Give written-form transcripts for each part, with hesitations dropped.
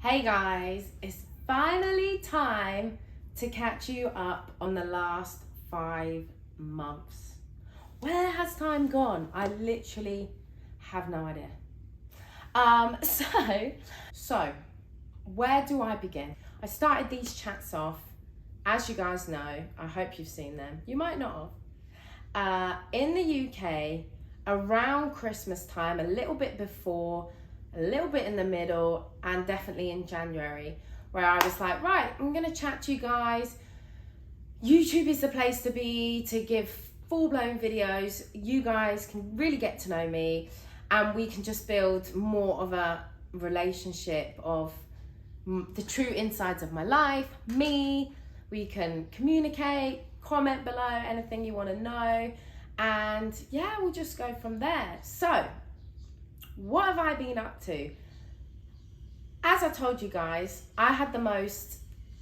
Hey guys, it's finally time to catch you up on the last 5 months. Where has time gone? I literally have no idea. So where do I begin? I started these chats off, as you guys know, I hope you've seen them. You might not have. In the UK, around Christmas time, a little bit before, a little bit in the middle, and definitely in January, where I was like, right, I'm gonna chat to you guys. YouTube is the place to be to give full-blown videos. You guys can really get to know me and we can just build more of a relationship of the true insides of my life, me. We can communicate, comment below anything you want to know, and yeah, we'll just go from there. So what have I been up to? As I told you guys, I had the most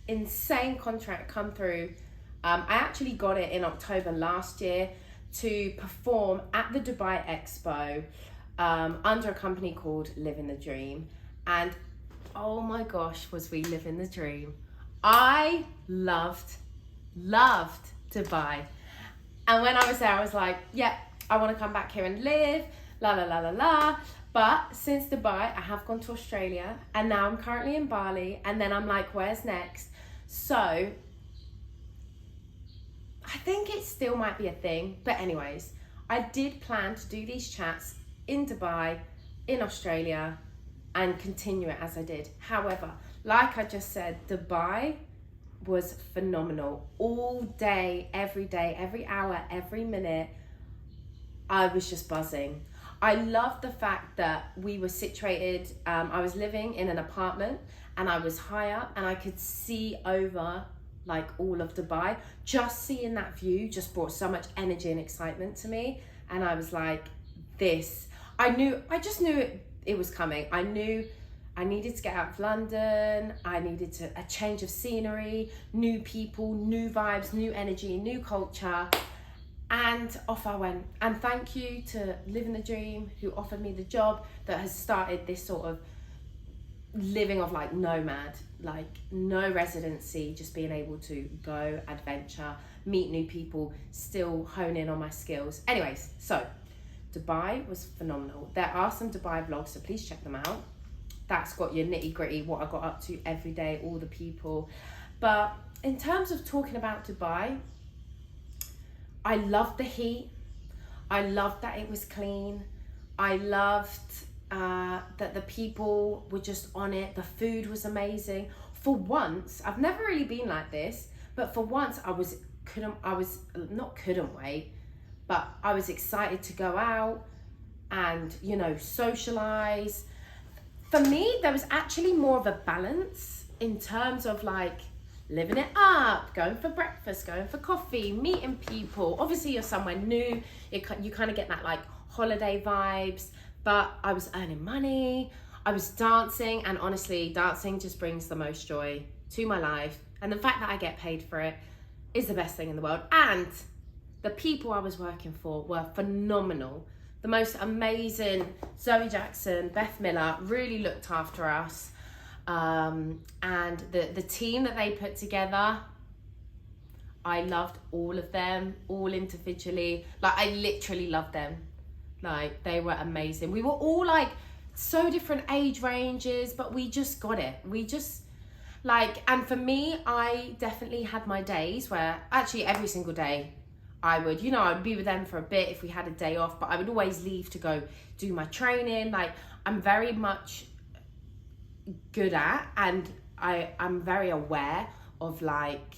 insane contract come through. I actually got it in October last year to perform at the Dubai Expo under a company called Living the Dream. And oh my gosh, was we living the dream. I loved Dubai. And when I was there, I was like, yeah, I want to come back here and live, la la la la la. But since Dubai, I have gone to Australia, and now I'm currently in Bali, and then I'm like, where's next? So I think it still might be a thing. But anyways, I did plan to do these chats in Dubai, in Australia, and continue it as I did. However, like I just said, Dubai was phenomenal. All day, every hour, every minute, I was just buzzing. I loved the fact that we were situated, I was living in an apartment and I was high up and I could see over like all of Dubai. Just seeing that view just brought so much energy and excitement to me. And I was like, I just knew it was coming. I knew I needed to get out of London. I needed a change of scenery, new people, new vibes, new energy, new culture. And off I went. And thank you to Living the Dream, who offered me the job that has started this sort of living of like nomad, like no residency, just being able to go adventure, meet new people, still hone in on my skills. Anyways, so Dubai was phenomenal. There are some Dubai vlogs, so please check them out. That's got your nitty gritty, what I got up to every day, all the people. But in terms of talking about Dubai, I loved the heat. I loved that it was clean. I loved that the people were just on it. The food was amazing. For once, I've never really been like this, but for once I was couldn't wait, but I was excited to go out and, you know, socialize. For me, there was actually more of a balance in terms of like living it up, going for breakfast, going for coffee, meeting people. Obviously, you're somewhere new. You kind of get that like holiday vibes, but I was earning money. I was dancing, and honestly, dancing just brings the most joy to my life. And the fact that I get paid for it is the best thing in the world. And the people I was working for were phenomenal. The most amazing Zoe Jackson, Beth Miller really looked after us. And the team that they put together, I loved all of them, all individually. Like, I literally loved them. Like, they were amazing. We were all like so different age ranges, but we just got it. We just like, and for me, I definitely had my days where actually every single day I would, you know, I'd be with them for a bit if we had a day off, but I would always leave to go do my training. Like, I'm very much good at, and I'm very aware of like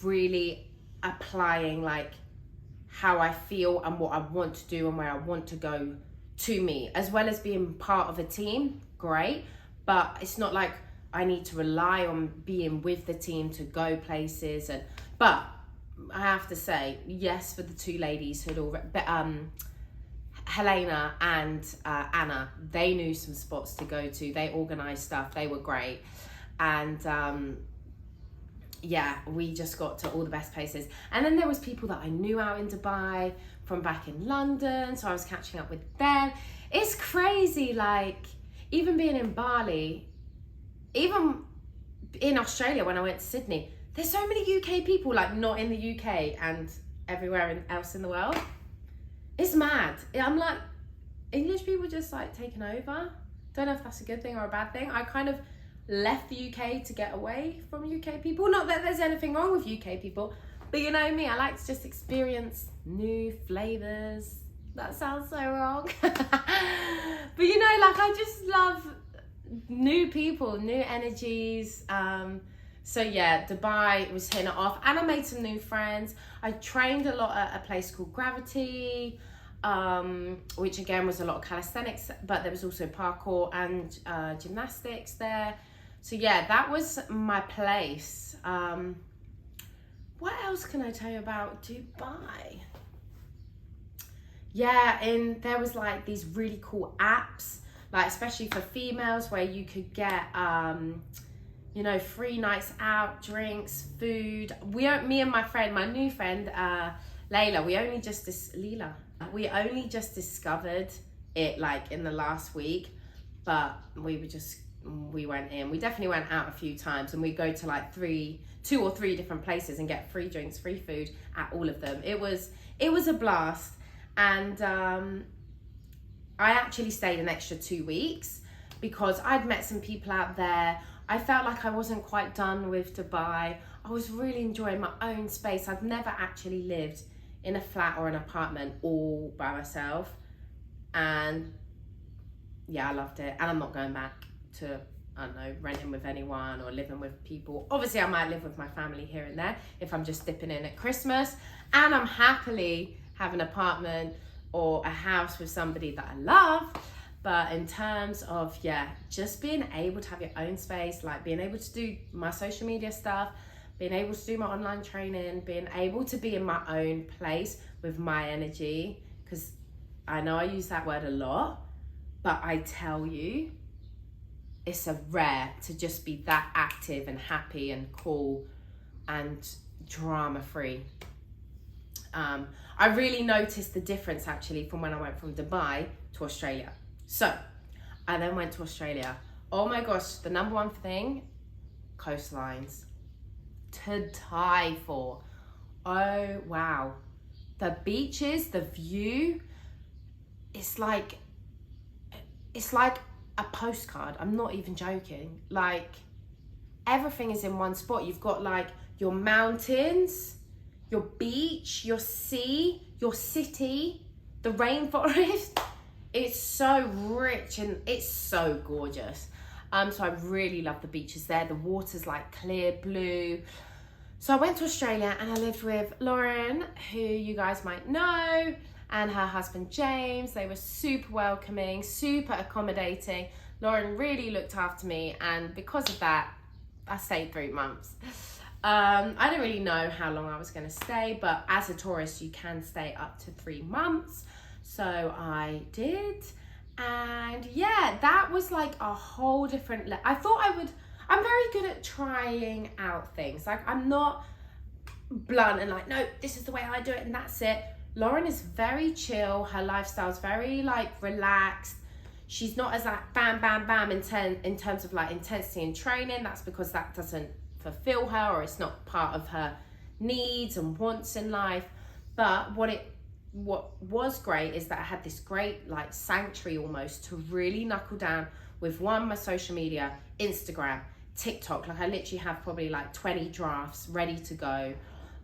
really applying like how I feel and what I want to do and where I want to go to me, as well as being part of a team. Great, but it's not like I need to rely on being with the team to go places. But I have to say, yes, for the two ladies who'd already, Helena and Anna, they knew some spots to go to. They organised stuff. They were great. And yeah, we just got to all the best places. And then there was people that I knew out in Dubai from back in London, so I was catching up with them. It's crazy, like, even being in Bali, even in Australia when I went to Sydney, there's so many UK people, like not in the UK and everywhere else in the world. It's mad. I'm like, English people just like taking over. Don't know if that's a good thing or a bad thing. I kind of left the UK to get away from UK people. Not that there's anything wrong with UK people, but you know me, I like to just experience new flavors. That sounds so wrong. But you know, like I just love new people, new energies. So yeah, Dubai was hitting it off, and I made some new friends. I trained a lot at a place called Gravity, which again was a lot of calisthenics, but there was also parkour and gymnastics there. So yeah, that was my place. What else can I tell you about Dubai? Yeah, and there was like these really cool apps, like especially for females, where you could get you know, free nights out, drinks, food. Me and my friend, my new friend Layla, we only just discovered it like in the last week, but we went in. We definitely went out a few times, and we go to like 2 or 3 different places and get free drinks, free food at all of them. It was a blast. And I actually stayed an extra 2 weeks because I'd met some people out there. I felt like I wasn't quite done with Dubai. I was really enjoying my own space. I've never actually lived in a flat or an apartment all by myself. And yeah, I loved it. And I'm not going back to, I don't know, renting with anyone or living with people. Obviously, I might live with my family here and there if I'm just dipping in at Christmas. And I'm happily have an apartment or a house with somebody that I love. But in terms of, yeah, just being able to have your own space, like being able to do my social media stuff, being able to do my online training, being able to be in my own place with my energy, because I know I use that word a lot, but I tell you, it's a rare to just be that active and happy and cool and drama free. I really noticed the difference actually from when I went from Dubai to Australia. So I then went to Australia. Oh my gosh, the number one thing, coastlines to die for. Oh wow, the beaches, the view, it's like a postcard. I'm not even joking. Like everything is in one spot. You've got like your mountains, your beach, your sea, your city, the rainforest. It's so rich and it's so gorgeous. So I really love the beaches there. The water's like clear blue. So I went to Australia and I lived with Lauren, who you guys might know, and her husband James. They were super welcoming, super accommodating. Lauren really looked after me, and because of that, I stayed 3 months. I didn't really know how long I was going to stay, but as a tourist, you can stay up to 3 months. So I did, and yeah, that was like a whole different. I'm very good at trying out things. Like I'm not blunt and like, no, this is the way I do it, and that's it. Lauren is very chill. Her lifestyle's very like relaxed. She's not as like bam, bam, bam in terms of like intensity and training. That's because that doesn't fulfill her, or it's not part of her needs and wants in life. But what was great is that I had this great like sanctuary almost to really knuckle down with my social media, Instagram, TikTok. Like I literally have probably like 20 drafts ready to go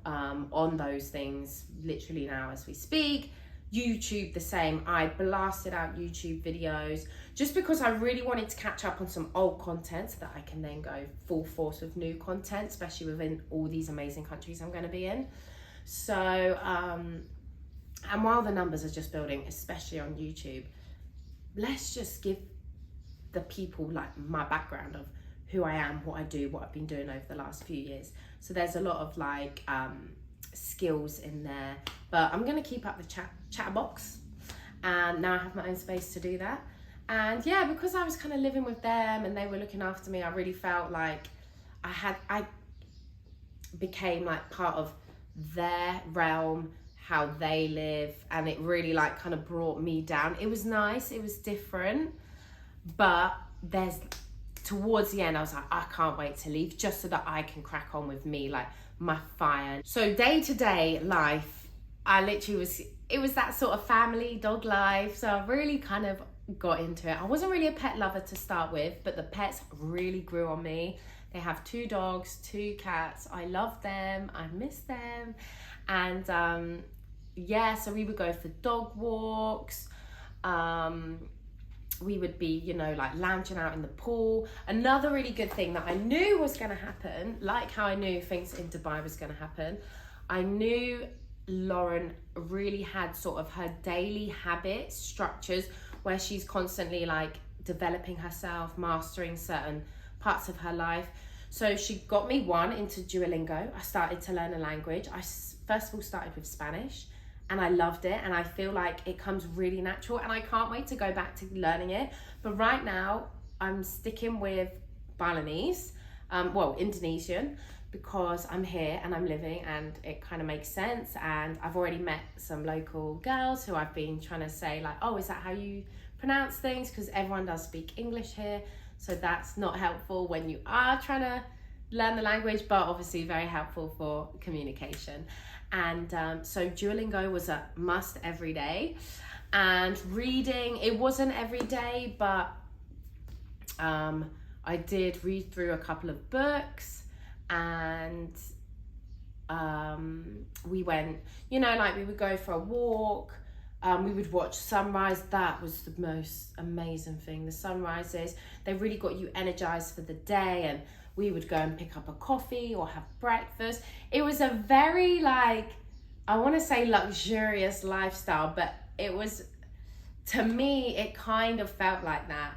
on those things literally now as we speak. YouTube the same. I blasted out YouTube videos just because I really wanted to catch up on some old content so that I can then go full force with new content, especially within all these amazing countries I'm going to be in. So and while the numbers are just building, especially on YouTube, let's just give the people like my background of who I am, what I do, what I've been doing over the last few years. So there's a lot of like skills in there, but I'm going to keep up the chat box, and now I have my own space to do that. And yeah, because I was kind of living with them and they were looking after me, I really felt like I became like part of their realm, how they live, and it really like kind of brought me down. It was nice, it was different, But there's, towards the end, I was like, I can't wait to leave just so that I can crack on with me, like my fire. So day to day life, I literally was, it was that sort of family dog life. So I really kind of got into it. I wasn't really a pet lover to start with, but the pets really grew on me. They have 2 dogs, 2 cats. I love them. I miss them. And yeah, so we would go for dog walks. We would be, you know, like lounging out in the pool. Another really good thing that I knew was going to happen, like how I knew things in Dubai was going to happen, I knew Lauren really had sort of her daily habits, structures, where she's constantly like developing herself, mastering certain parts of her life. So she got me into Duolingo. I started to learn a language. I first of all started with Spanish, and I loved it, and I feel like it comes really natural, and I can't wait to go back to learning it. But right now I'm sticking with Balinese, Indonesian, because I'm here and I'm living and it kind of makes sense. And I've already met some local girls who I've been trying to say like, oh, is that how you pronounce things? Because everyone does speak English here, so that's not helpful when you are trying to learn the language, but obviously very helpful for communication. And so Duolingo was a must every day. And reading, it wasn't every day, but I did read through a couple of books. And we went, you know, like we would go for a walk. We would watch sunrise. That was the most amazing thing. The sunrises, they really got you energized for the day. And we would go and pick up a coffee or have breakfast. It was a very, like, I want to say luxurious lifestyle, but it was, to me, it kind of felt like that,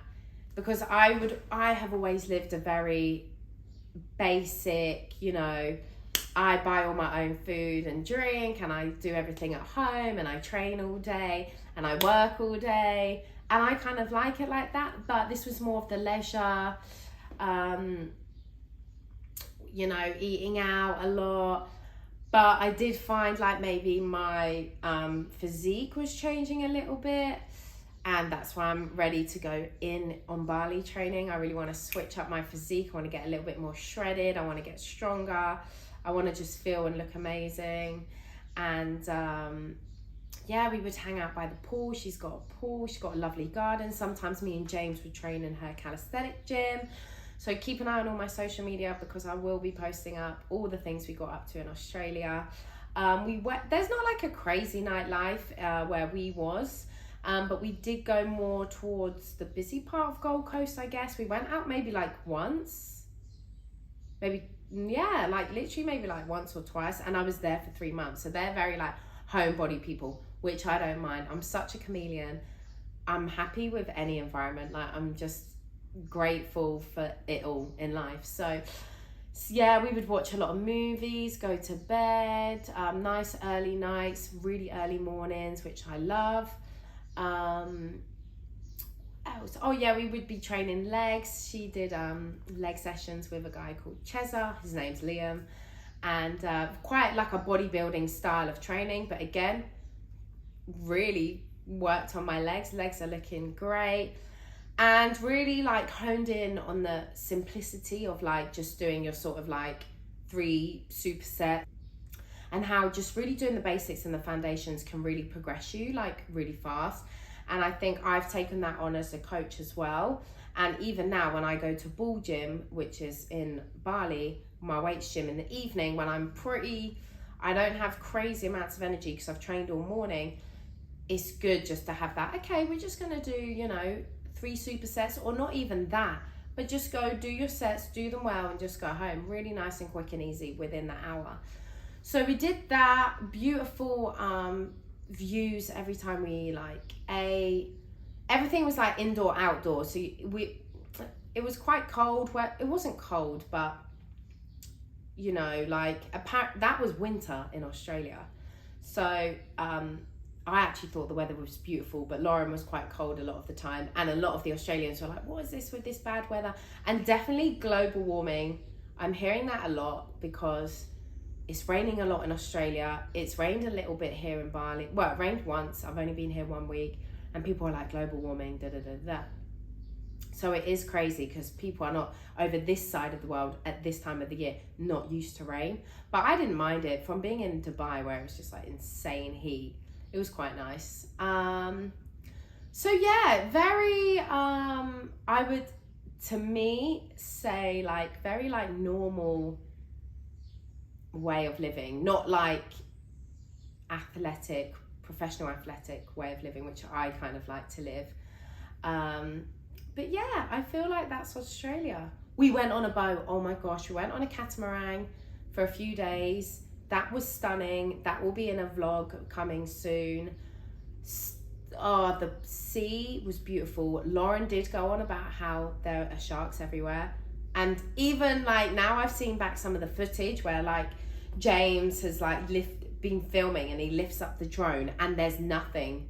because I have always lived a very basic, you know, I buy all my own food and drink, and I do everything at home, and I train all day, and I work all day, and I kind of like it like that. But this was more of the leisure, you know, eating out a lot. But I did find like maybe my physique was changing a little bit, and that's why I'm ready to go in on Bali training. I really want to switch up my physique. I want to get a little bit more shredded. I want to get stronger. I want to just feel and look amazing. And yeah, we would hang out by the pool. She's got a pool. She's got a lovely garden. Sometimes me and James would train in her calisthenic gym. So keep an eye on all my social media, because I will be posting up all the things we got up to in Australia. There's not like a crazy nightlife where we was, but we did go more towards the busy part of Gold Coast, I guess. We went out maybe like once, maybe, yeah, like literally maybe like once or twice, and I was there for 3 months. So they're very like homebody people, which I don't mind. I'm such a chameleon. I'm happy with any environment. Like, I'm just grateful for it all in life. So yeah, we would watch a lot of movies, go to bed, nice early nights, really early mornings, which I love. Oh yeah, we would be training legs. She did leg sessions with a guy called Cheza. His name's Liam. And quite like a bodybuilding style of training, but again, really worked on my legs. Legs are looking great. And really like honed in on the simplicity of like just doing your sort of like 3 supersets, and how just really doing the basics and the foundations can really progress you like really fast. And I think I've taken that on as a coach as well. And even now when I go to Ball Gym, which is in Bali, my weights gym in the evening, when I don't have crazy amounts of energy because I've trained all morning, it's good just to have that, okay, we're just gonna do, you know, 3 supersets, or not even that, but just go do your sets, do them well, and just go home. Really nice and quick and easy within that hour. So we did that. Beautiful views every time we like ate. Everything was like indoor, outdoor. So it was quite cold. Well, it wasn't cold, but you know, like that was winter in Australia. So I actually thought the weather was beautiful, but Lauren was quite cold a lot of the time. And a lot of the Australians were like, what is this with this bad weather? And definitely global warming. I'm hearing that a lot because it's raining a lot in Australia. It's rained a little bit here in Bali. Well, it rained once. I've only been here 1 week. And people are like, global warming, da da da da. So it is crazy because people are not over this side of the world at this time of the year, not used to rain. But I didn't mind it from being in Dubai where it was just like insane heat. It was quite nice. So yeah, very, I would, to me, say like very like normal way of living, not like athletic, professional athletic way of living, which I kind of like to live. But yeah, I feel like that's Australia. We went on a boat. Oh my gosh, we went on a catamaran for a few days. That was stunning. That will be in a vlog coming soon. Oh, the sea was beautiful. Lauren did go on about how there are sharks everywhere. And even like now I've seen back some of the footage where like James has like been filming and he lifts up the drone and there's nothing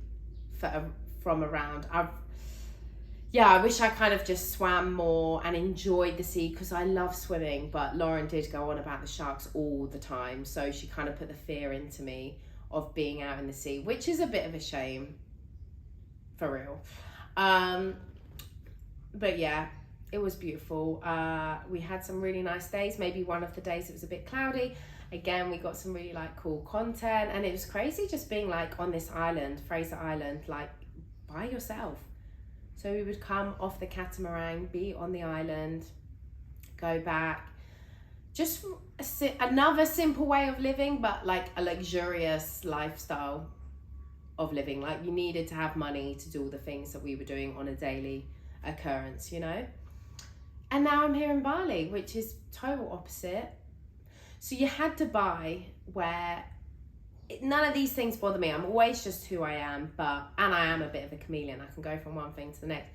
from around. I wish I kind of just swam more and enjoyed the sea because I love swimming, but Lauren did go on about the sharks all the time. So she kind of put the fear into me of being out in the sea, which is a bit of a shame, for real. But yeah, it was beautiful. We had some really nice days. Maybe one of the days it was a bit cloudy. Again, we got some really like cool content, and it was crazy just being like on this island, Fraser Island, like by yourself. So we would come off the catamaran, be on the island, go back. Just another simple way of living, but like a luxurious lifestyle of living. Like you needed to have money to do all the things that we were doing on a daily occurrence, you know? And now I'm here in Bali, which is total opposite. So you had Dubai where none of these things bother me. I'm always just who I am, and I am a bit of a chameleon. I can go from one thing to the next.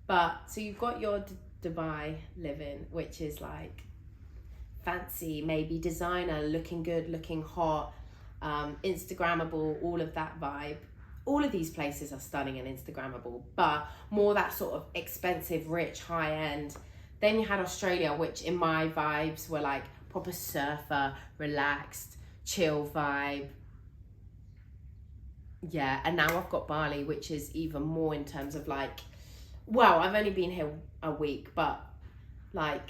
But so you've got your Dubai living, which is like fancy, maybe designer, looking good, looking hot, Instagrammable, all of that vibe. All of these places are stunning and Instagrammable, but more that sort of expensive, rich, high end. Then you had Australia, which in my vibes were like proper surfer, relaxed, chill vibe. Yeah, and now I've got Bali, which is even more in terms of like, well, I've only been here a week, but like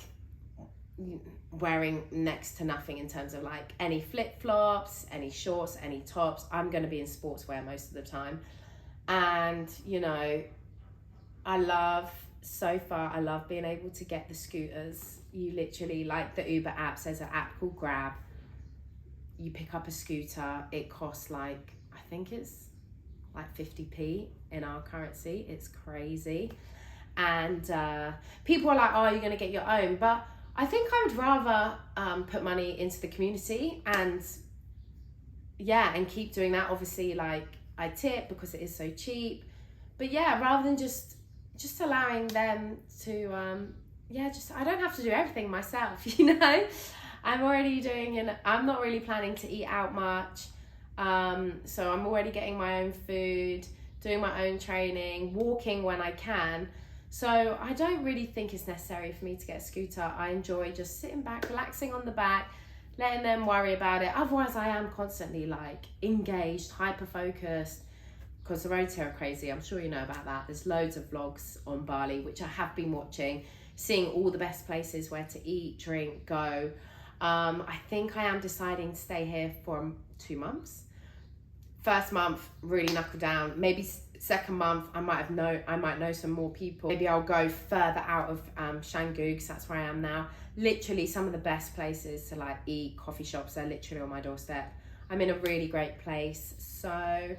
wearing next to nothing in terms of like any flip-flops, any shorts, any tops. I'm going to be in sportswear most of the time. And, you know, I love being able to get the scooters. You literally, like the Uber apps, there's an app called Grab. You pick up a scooter, it costs like, I think it's like 50p in our currency. It's crazy. And people are like, oh, you're going to get your own. But I think I would rather put money into the community and keep doing that. Obviously, like I tip because it is so cheap. But yeah, rather than just allowing them to, I don't have to do everything myself, you know? I'm already I'm not really planning to eat out much. So I'm already getting my own food, doing my own training, walking when I can. So I don't really think it's necessary for me to get a scooter. I enjoy just sitting back, relaxing on the back, letting them worry about it. Otherwise I am constantly like engaged, hyper-focused, because the roads here are crazy. I'm sure you know about that. There's loads of vlogs on Bali, which I have been watching, seeing all the best places where to eat, drink, go. I think I am deciding to stay here for 2 months. First month, really knuckle down. Maybe second month, I might know some more people. Maybe I'll go further out of Canggu, because that's where I am now. Literally some of the best places to like eat, coffee shops, they're literally on my doorstep. I'm in a really great place. So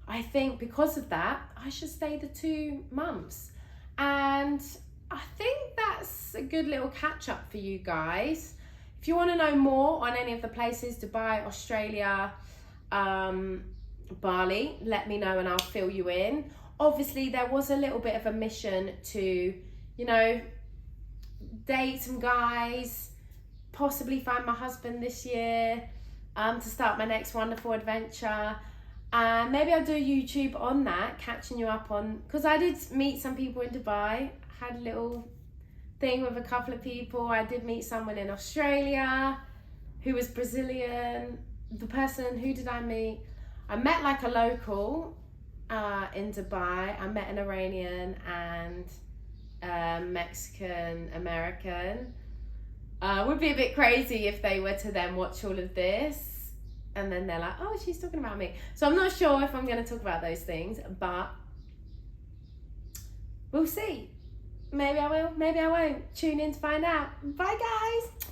I think because of that, I should stay the 2 months. And I think that's a good little catch up for you guys. If you want to know more on any of the places, Dubai, Australia, Bali, let me know and I'll fill you in. Obviously, there was a little bit of a mission to, you know, date some guys, possibly find my husband this year, to start my next wonderful adventure. And maybe I'll do a YouTube on that, catching you up on, because I did meet some people in Dubai, had a little thing with a couple of people. I did meet someone in Australia who was Brazilian. The person, who did I meet? I met like a local in Dubai. I met an Iranian and Mexican American. Would be a bit crazy if they were to then watch all of this and then they're like, oh, she's talking about me. So I'm not sure if I'm going to talk about those things, but we'll see. Maybe I will, maybe I won't. Tune in to find out. Bye, guys.